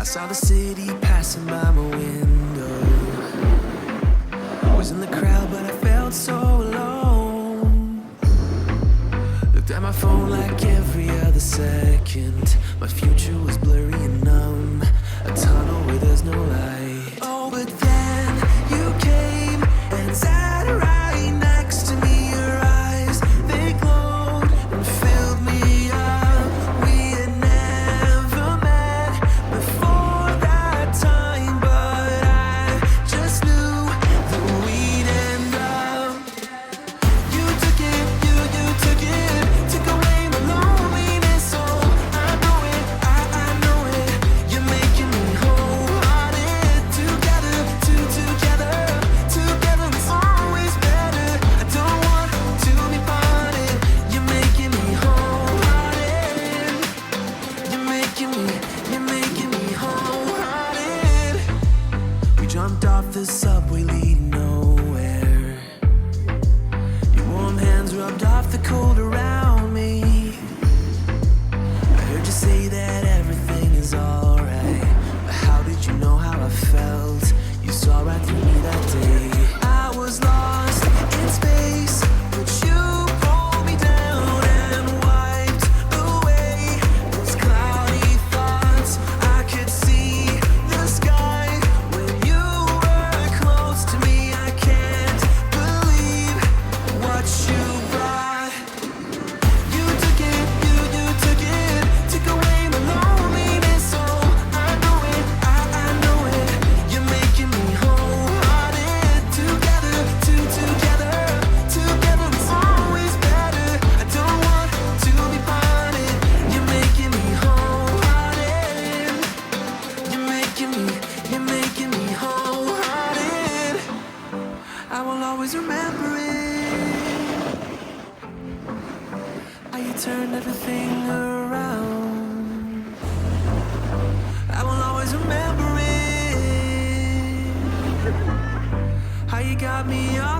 I saw the city passing by my window. Was in the crowd, but I felt so alone. Looked at my phone like every other second. My future was blurry and numb, a tunnel where there's no light. Oh, but then you came and sat right next to me. Your eyes, they glowed and filled me up. We had never met before that time, but I just knew that we'd end up. You took it, you took it, took away my loneliness. Oh, I know it, I know it. You're making me wholehearted. Together, together, together it's always better. I don't want to be parted. You're making me wholehearted. You're making me wholehearted. We jumped off the subway leading nowhere. Your warm hands rubbed off the cold around me. I heard you say that everything is alright, but how did you know how I felt? You saw right through me that day. I was lost in space, but you pulled me down and wiped away those cloudy thoughts. I could see the sky when you were close to me. I can't believe what you brought. You took it, you took it, took away my loneliness. Oh, I know it, I know it. You're making me wholehearted. Together, together, together it's always better. I don't want to be parted. You're making me wholehearted. You're making me wholehearted. I will always remember it. How you turned everything around. I will always remember it. How you got me off